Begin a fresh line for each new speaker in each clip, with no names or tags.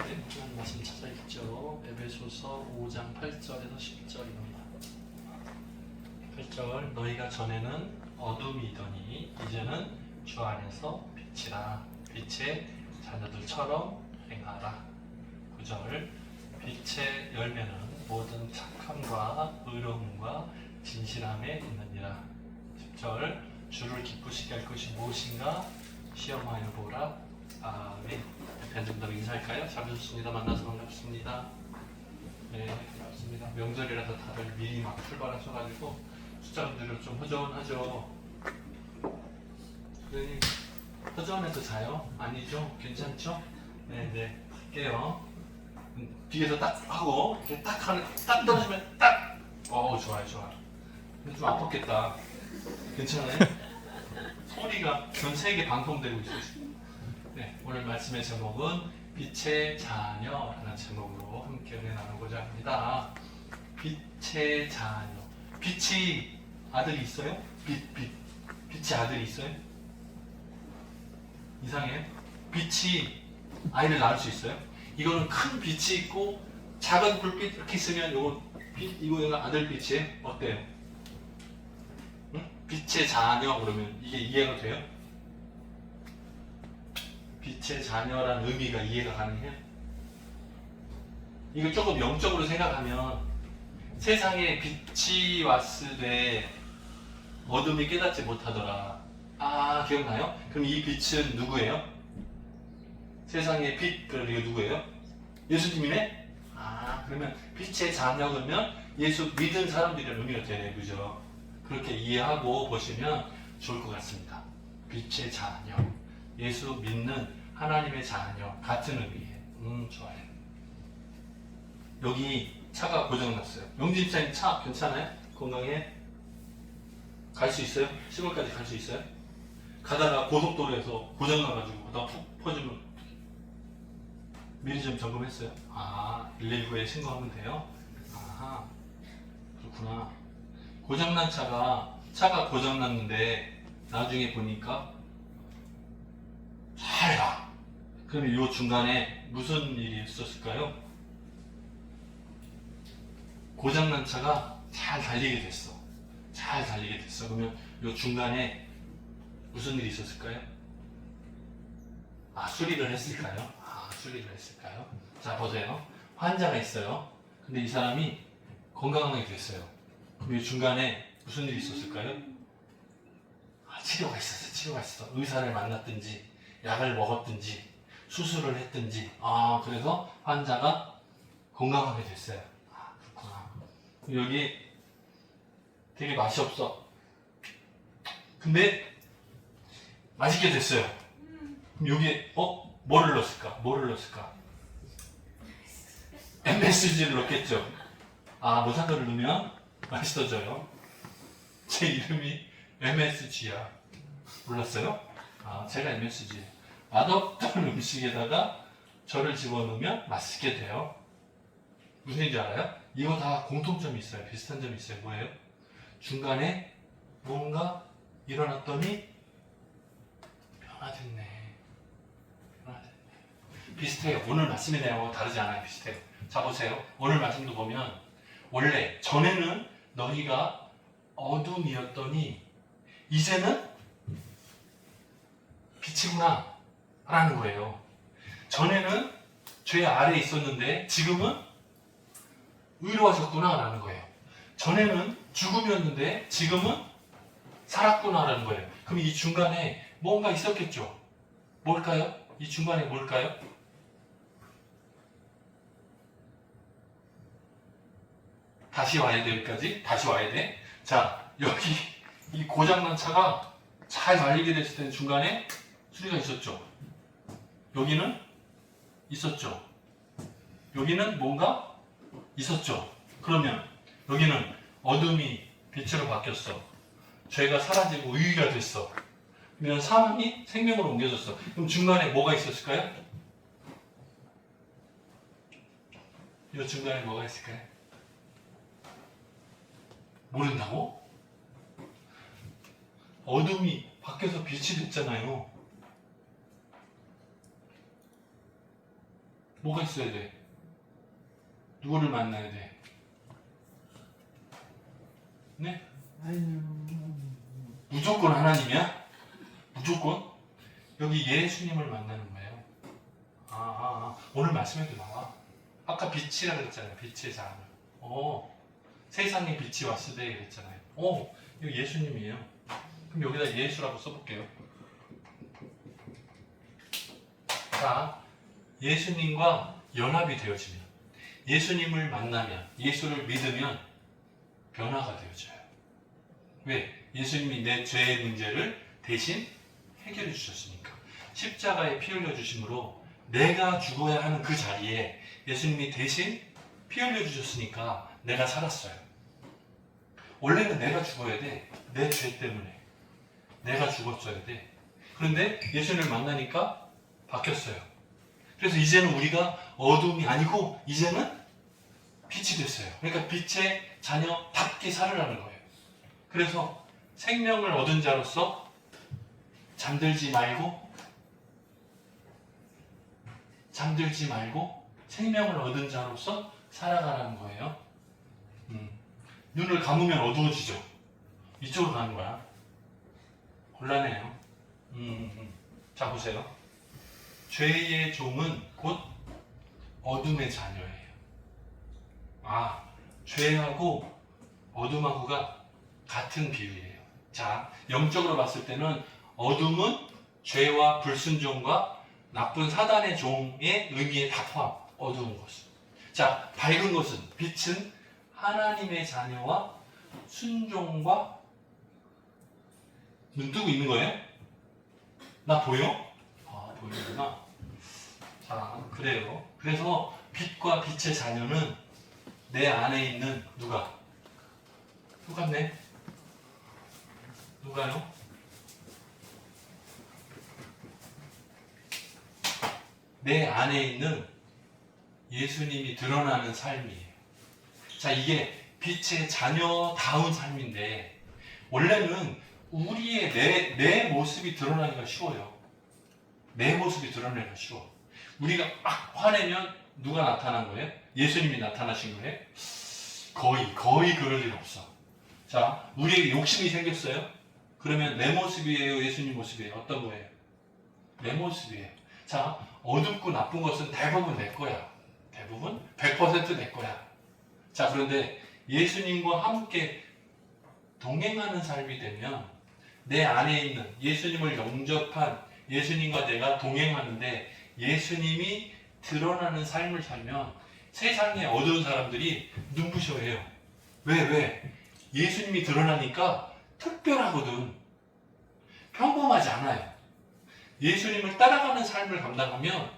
하나님 말씀 찾아 읽죠. 에베소서 5장 8절에서 10절입니다. 8절 너희가 전에는 어둠이더니 이제는 주 안에서 빛이라 빛의 자녀들처럼 행하라. 9절 빛의 열매는 모든 착함과 의로움과 진실함에 있느니라. 10절 주를 기쁘시게 할 것이 무엇인가 시험하여 보라. 아멘. 밴드분들 인사할까요? 잘 오셨습니다. 만나서 반갑습니다. 네, 반갑습니다. 명절이라서 다들 미리 막 출발하셔가지고 숫자분들이 좀 허전하죠. 그러니 허전해서 자요? 아니죠? 괜찮죠? 네네 할게요. 뒤에서 딱 하고 이렇게 딱 하는 딱 떨어지면 딱. 좋아요. 좀 아팠겠다. 괜찮아요? 소리가 전 세계 방송되고 있어요. 네, 오늘 말씀의 제목은 빛의 자녀라는 제목으로 함께 은혜 나누고자 합니다. 빛의 자녀. 빛이 아들이 있어요? 빛이 아들이 있어요? 이상해요? 빛이 아이를 낳을 수 있어요? 이거는 큰 빛이 있고 작은 불빛 이렇게 있으면 이거 아들 빛이에요? 어때요? 응? 빛의 자녀 그러면 이게 이해가 돼요? 빛의 자녀라는 의미가 이해가 가능해요? 이거 조금 영적으로 생각하면 세상에 빛이 왔을 때 어둠이 깨닫지 못하더라. 기억나요? 그럼 이 빛은 누구예요? 세상의 빛, 그럼 이거 누구예요? 예수님이네? 그러면 빛의 자녀 그러면 예수 믿은 사람들이라는 의미가 되네, 그죠? 그렇게 이해하고 보시면 좋을 것 같습니다. 빛의 자녀. 예수 믿는 하나님의 자녀 같은 의미예요. 좋아요. 여기 차가 고장났어요. 용진 집사님 차 괜찮아요? 건강해? 갈 수 있어요? 시골까지 갈 수 있어요? 가다가 고속도로에서 고장나가지고 그러다 푹 퍼지면 미리 좀 점검했어요? 119에 신고하면 돼요? 그렇구나. 고장난 차가 고장났는데 나중에 보니까 잘 가. 그러면 이 중간에 무슨 일이 있었을까요? 고장난 차가 잘 달리게 됐어. 그러면 이 중간에 무슨 일이 있었을까요? 수리를 했을까요? 자, 보세요. 환자가 있어요. 근데 이 사람이 건강하게 됐어요. 그럼 이 중간에 무슨 일이 있었을까요? 치료가 있었어. 의사를 만났든지 약을 먹었든지 수술을 했든지 그래서 환자가 건강하게 됐어요. 그렇구나. 여기 되게 맛이 없어. 근데 맛있게 됐어요. 그럼 여기에 뭐를 넣었을까? MSG를 넣겠죠. 모상가를 넣으면 맛있어져요. 제 이름이 MSG야. 몰랐어요? 제가 MSG. 맛없던 음식에다가 저를 집어넣으면 맛있게 돼요. 무슨 얘기인지 알아요? 이거 다 공통점이 있어요. 비슷한 점이 있어요. 뭐예요? 중간에 뭔가 일어났더니 변화됐네. 비슷해요. 오늘 말씀의 내용하고 다르지 않아요. 비슷해요. 자, 보세요. 오늘 말씀도 보면 원래 전에는 너희가 어둠이었더니 이제는 빛이구나 라는 거예요. 전에는 죄 아래에 있었는데 지금은 의로워졌구나 라는 거예요. 전에는 죽음이었는데 지금은 살았구나 라는 거예요. 그럼 이 중간에 뭔가 있었겠죠? 뭘까요? 이 중간에 뭘까요? 다시 와야 돼, 여기까지? 다시 와야 돼? 자, 여기 이 고장난 차가 잘 달리게 됐을 때는 중간에 수리가 있었죠. 여기는 있었죠. 여기는 뭔가 있었죠. 그러면 여기는 어둠이 빛으로 바뀌었어. 죄가 사라지고 의의가 됐어. 그러면 사망이 생명으로 옮겨졌어. 그럼 중간에 뭐가 있었을까요? 이 중간에 뭐가 있을까요? 모른다고? 어둠이 바뀌어서 빛이 됐잖아요. 뭐가 있어야 돼? 누구를 만나야 돼? 네? 무조건 하나님이야? 무조건? 여기 예수님을 만나는 거예요. 오늘 말씀에도 나와. 아까 빛이라 그랬잖아요. 빛의 자녀. 세상에 빛이 왔으되 그랬잖아요. 이거 예수님이에요. 그럼 여기다 예수라고 써볼게요. 자, 예수님과 연합이 되어지면, 예수님을 만나면, 예수를 믿으면 변화가 되어져요. 왜? 예수님이 내 죄의 문제를 대신 해결해 주셨으니까. 십자가에 피 흘려 주심으로 내가 죽어야 하는 그 자리에 예수님이 대신 피 흘려 주셨으니까 내가 살았어요. 원래는 내가 죽어야 돼. 내 죄 때문에. 내가 죽었어야 돼. 그런데 예수님을 만나니까 바뀌었어요. 그래서 이제는 우리가 어둠이 아니고 이제는 빛이 됐어요. 그러니까 빛의 자녀답게 살으라는 거예요. 그래서 생명을 얻은 자로서 잠들지 말고 생명을 얻은 자로서 살아가라는 거예요. 눈을 감으면 어두워지죠. 이쪽으로 가는 거야. 곤란해요. 자, 보세요. 죄의 종은 곧 어둠의 자녀예요. 죄하고 어둠하고가 같은 비유예요. 자, 영적으로 봤을 때는 어둠은 죄와 불순종과 나쁜 사단의 종의 의미에 다 포함. 어두운 것은. 자, 밝은 것은, 빛은 하나님의 자녀와 순종과 눈 뜨고 있는 거예요? 나 보여? 보이는구나. 자, 그래요. 그래서 빛과 빛의 자녀는 내 안에 있는 누가? 똑같네. 누가요? 내 안에 있는 예수님이 드러나는 삶이에요. 자, 이게 빛의 자녀다운 삶인데, 원래는 우리의 내 모습이 드러나기가 쉬워요. 내 모습이 드러나기가 쉬워. 우리가 막 화내면 누가 나타난 거예요? 예수님이 나타나신 거예요? 거의 그럴 일 없어. 자, 우리에게 욕심이 생겼어요? 그러면 내 모습이에요? 예수님 모습이에요? 어떤 거예요? 내 모습이에요. 자, 어둡고 나쁜 것은 대부분 내 거야. 대부분 100% 내 거야. 자, 그런데 예수님과 함께 동행하는 삶이 되면 내 안에 있는 예수님을 영접한 예수님과 내가 동행하는데 예수님이 드러나는 삶을 살면 세상에 어두운 사람들이 눈부셔해요. 왜? 예수님이 드러나니까 특별하거든. 평범하지 않아요. 예수님을 따라가는 삶을 감당하면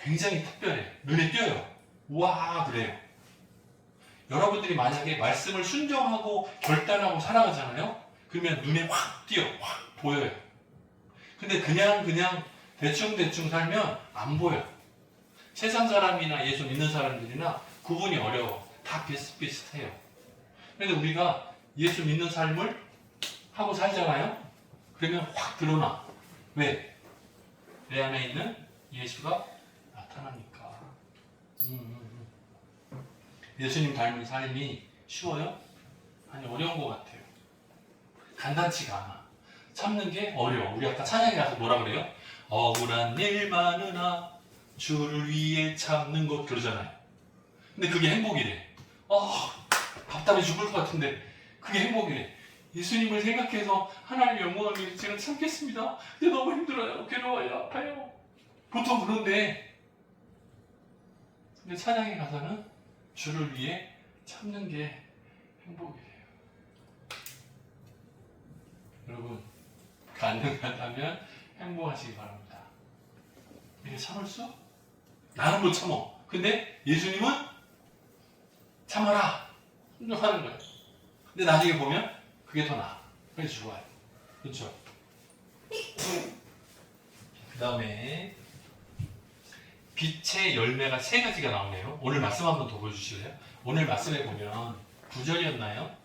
굉장히 특별해. 눈에 띄어요. 와, 그래요. 여러분들이 만약에 말씀을 순종하고 결단하고 살아가잖아요. 그러면 눈에 확 띄어, 확 보여요. 근데 그냥 대충 살면 안 보여. 세상 사람이나 예수 믿는 사람들이나 구분이 어려워. 다 비슷비슷해요. 그런데 우리가 예수 믿는 삶을 하고 살잖아요. 그러면 확 드러나. 왜? 내 안에 있는 예수가 나타나니까. 예수님 닮은 삶이 쉬워요? 아니, 어려운 것 같아요. 간단치가 않아. 참는 게 어려워. 우리 아까 찬양에 가서 뭐라 그래요? 억울한 일 많으나 주를 위해 참는 것 그러잖아요. 근데 그게 행복이래. 답답해 죽을 것 같은데 그게 행복이래. 예수님을 생각해서 하나님 영광을 위해서 제가 참겠습니다. 근데 너무 힘들어요. 괴로워요. 아파요. 보통 그런데 근데 찬양에 가서는 주를 위해 참는 게 행복이래요. 여러분, 가능하다면 행복하시기 바랍니다. 이게 참을 수? 나는 못 참어. 근데 예수님은 참아라. 순종하는 거예요. 근데 나중에 보면 그게 더 나아. 그래서 좋아요. 그렇죠? 그 다음에 빛의 열매가 3가지가 나오네요. 오늘 말씀 한번 더 보여주실래요? 오늘 말씀에 보면 9절이었나요?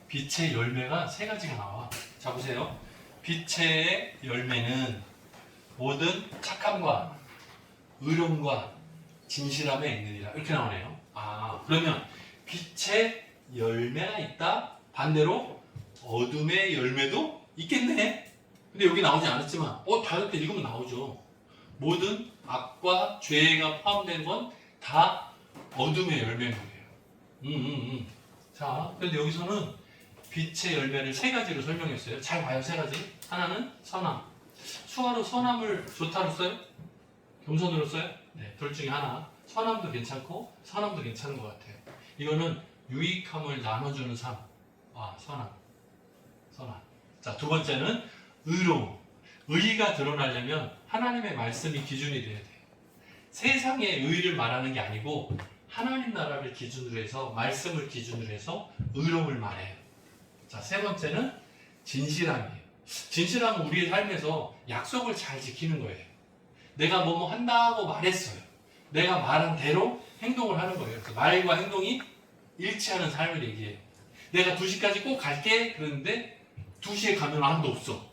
빛의 열매가 3가지가 나와. 자, 보세요. 빛의 열매는 모든 착함과 의로움과 진실함에 있느니라. 이렇게 나오네요. 아, 그러면 빛의 열매가 있다. 반대로 어둠의 열매도 있겠네. 근데 여기 나오지 않았지만 다섯 개 읽으면 나오죠. 모든 악과 죄가 포함된 건 다 어둠의 열매인 거예요. 자, 그런데 여기서는 빛의 열매를 세 가지로 설명했어요. 잘 봐요, 세 가지. 하나는 선함. 수화로 선함을 좋다로 써요? 겸손으로 써요? 네, 둘 중에 하나. 선함도 괜찮고 선함도 괜찮은 것 같아요. 이거는 유익함을 나눠주는 삶. 아, 선함. 자, 두 번째는 의로움. 의의가 드러나려면 하나님의 말씀이 기준이 돼야 돼요. 세상의 의의를 말하는 게 아니고 하나님 나라를 기준으로 해서 말씀을 기준으로 해서 의로움을 말해요. 자, 세 번째는 진실함이에요. 진실함은 우리의 삶에서 약속을 잘 지키는 거예요. 내가 뭐뭐 한다고 말했어요. 내가 말한 대로 행동을 하는 거예요. 그래서 말과 행동이 일치하는 삶을 얘기해요. 내가 2시까지 꼭 갈게 그러는데 2시에 가면 아무도 없어.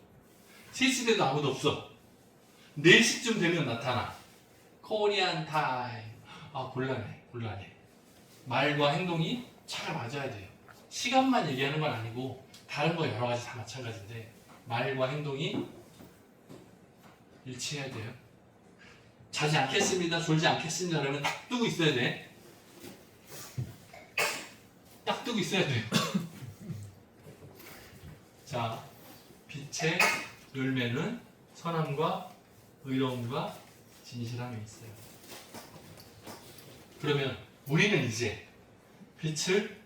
3시 돼도 아무도 없어. 4시쯤 되면 나타나. 코리안 타임. 아, 곤란해. 말과 행동이 잘 맞아야 돼요. 시간만 얘기하는 건 아니고 다른 거 여러 가지 다 마찬가지인데 말과 행동이 일치해야 돼요. 자지 않겠습니다. 졸지 않겠습니다. 그러면 딱 뜨고 있어야 돼. 딱 뜨고 있어야 돼요. 자, 빛의 열매는 선함과 의로움과 진실함이 있어요. 그러면 우리는 이제 빛을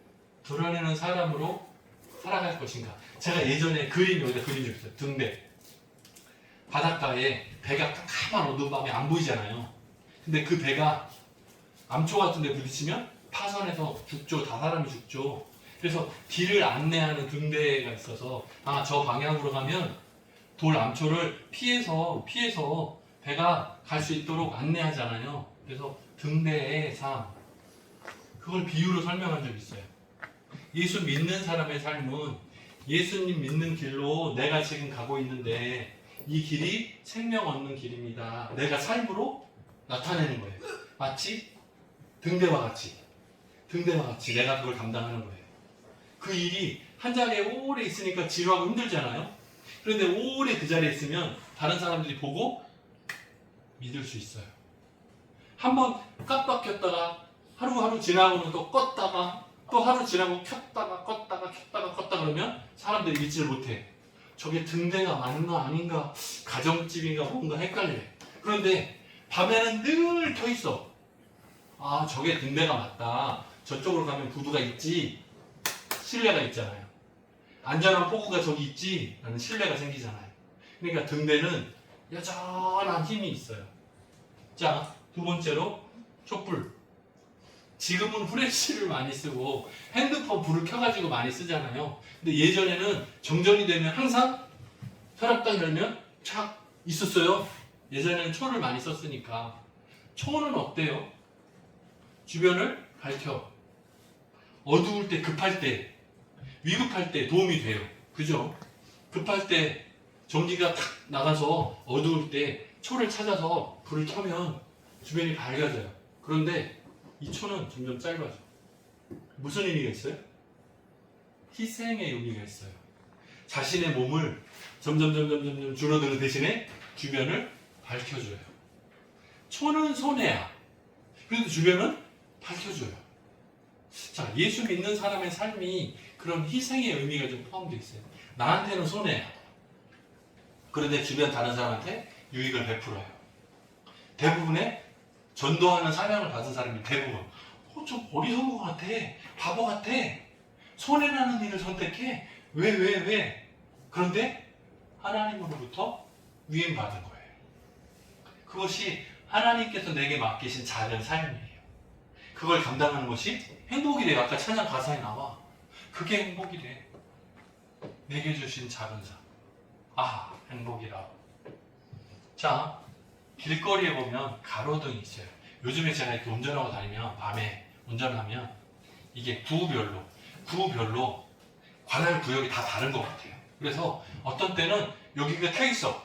드러내는 사람으로 살아갈 것인가? 제가 예전에 여기다 그림 줬어요. 등대. 바닷가에 배가 깜깜한 어두운 밤에 안 보이잖아요. 근데 그 배가 암초 같은 데 부딪히면 파선해서 죽죠. 다 사람이 죽죠. 그래서 길을 안내하는 등대가 있어서 저 방향으로 가면 돌 암초를 피해서 배가 갈 수 있도록 안내하잖아요. 그래서 등대의 삶, 그걸 비유로 설명한 적이 있어요. 예수 믿는 사람의 삶은 예수님 믿는 길로 내가 지금 가고 있는데 이 길이 생명 얻는 길입니다. 내가 삶으로 나타내는 거예요. 마치 등대와 같이 내가 그걸 감당하는 거예요. 그 일이 한 자리에 오래 있으니까 지루하고 힘들잖아요. 그런데 오래 그 자리에 있으면 다른 사람들이 보고 믿을 수 있어요. 한번 깜빡 하루 지나고는 또 껐다가 또 하루 지나고 켰다가 껐다가 그러면 사람들이 믿지를 못해. 저게 등대가 맞나 아닌가, 가정집인가 뭔가 헷갈려. 그런데 밤에는 늘 켜 있어. 저게 등대가 맞다. 저쪽으로 가면 구두가 있지. 신뢰가 있잖아요. 안전한 포구가 저기 있지. 라는 신뢰가 생기잖아요. 그러니까 등대는 여전한 힘이 있어요. 자, 두 번째로 촛불. 지금은 후레쉬를 많이 쓰고 핸드폰 불을 켜가지고 많이 쓰잖아요. 근데 예전에는 정전이 되면 항상 서랍장 열면 착 있었어요. 예전에는 초를 많이 썼으니까. 초는 어때요? 주변을 밝혀. 어두울 때, 급할 때, 위급할 때 도움이 돼요. 그죠? 급할 때 전기가 탁 나가서 어두울 때 초를 찾아서 불을 켜면 주변이 밝아져요. 그런데 이 초는 점점 짧아져. 무슨 의미가 있어요? 희생의 의미가 있어요. 자신의 몸을 점점 줄어드는 대신에 주변을 밝혀줘요. 초는 손해야. 그래도 주변은 밝혀줘요. 자, 예수 믿는 사람의 삶이 그런 희생의 의미가 좀 포함되어 있어요. 나한테는 손해야. 그런데 주변 다른 사람한테 유익을 베풀어요. 대부분의 전도하는 사명을 받은 사람이 대부분 좀 어리석은 것 같아. 바보 같아. 손해나는 일을 선택해. 왜? 그런데 하나님으로부터 위임받은 거예요. 그것이 하나님께서 내게 맡기신 작은 삶이에요. 그걸 감당하는 것이 행복이래요. 아까 찬양 가사에 나와. 그게 행복이래. 내게 주신 작은 삶. 행복이라. 자, 길거리에 보면 가로등이 있어요. 요즘에 제가 이렇게 운전하고 다니면 밤에 운전하면 이게 구별로 관할 구역이 다 다른 것 같아요. 그래서 어떤 때는 여기가 켜 있어.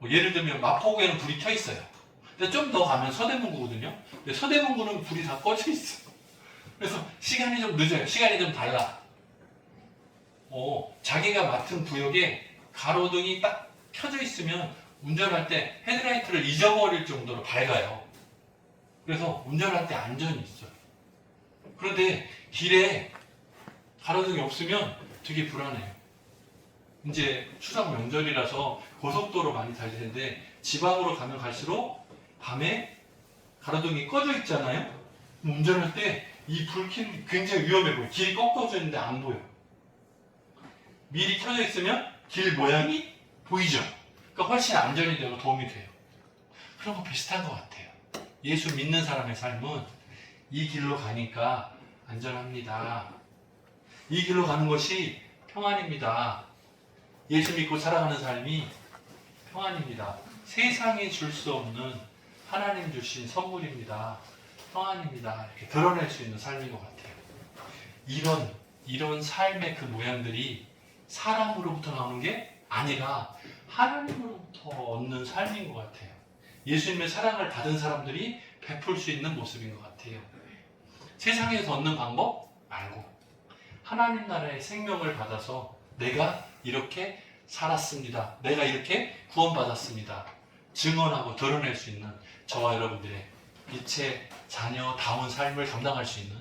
예를 들면 마포구에는 불이 켜 있어요. 근데 좀 더 가면 서대문구거든요. 근데 서대문구는 불이 다 꺼져 있어. 그래서 시간이 좀 늦어요. 시간이 좀 달라. 자기가 맡은 구역에 가로등이 딱 켜져 있으면 운전할 때 헤드라이트를 잊어버릴 정도로 밝아요. 그래서 운전할 때 안전이 있어요. 그런데 길에 가로등이 없으면 되게 불안해요. 이제 추석 명절이라서 고속도로 많이 달릴 텐데 지방으로 가면 갈수록 밤에 가로등이 꺼져 있잖아요. 운전할 때 이 불길이 굉장히 위험해 보여요. 길이 꺾어져 있는데 안 보여. 미리 켜져 있으면 길 모양이 보이죠. 그러니까 훨씬 안전이 되고 도움이 돼요. 그런 거 비슷한 것 같아요. 예수 믿는 사람의 삶은 이 길로 가니까 안전합니다. 이 길로 가는 것이 평안입니다. 예수 믿고 살아가는 삶이 평안입니다. 세상이 줄 수 없는 하나님 주신 선물입니다. 평안입니다. 이렇게 드러낼 수 있는 삶인 것 같아요. 이런 삶의 그 모양들이 사람으로부터 나오는 게 아니라 하나님으로부터 얻는 삶인 것 같아요. 예수님의 사랑을 받은 사람들이 베풀 수 있는 모습인 것 같아요. 세상에서 얻는 방법 말고 하나님 나라의 생명을 받아서 내가 이렇게 살았습니다. 내가 이렇게 구원받았습니다. 증언하고 드러낼 수 있는 저와 여러분들의 빛의 자녀다운 삶을 감당할 수 있는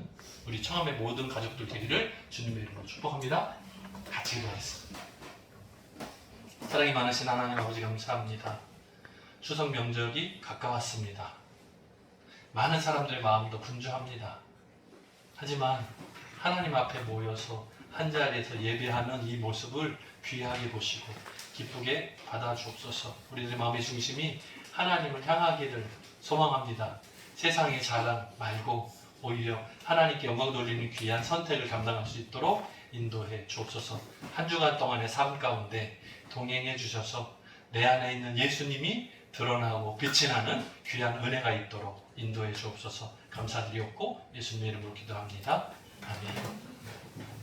우리 청함의 모든 가족들 되기를 주님의 이름으로 축복합니다. 같이 기도하겠습니다. 사랑이 많으신 하나님 아버지 감사합니다. 추석 명절이 가까웠습니다. 많은 사람들의 마음도 분주합니다. 하지만 하나님 앞에 모여서 한자리에서 예배하는 이 모습을 귀하게 보시고 기쁘게 받아주옵소서. 우리들의 마음의 중심이 하나님을 향하기를 소망합니다. 세상의 자랑 말고 오히려 하나님께 영광 돌리는 귀한 선택을 감당할 수 있도록 인도해 주옵소서. 한 주간 동안의 삶 가운데 동행해 주셔서 내 안에 있는 예수님이 드러나고 빛이 나는 귀한 은혜가 있도록 인도해 주옵소서. 감사드리옵고 예수님의 이름으로 기도합니다. 아멘.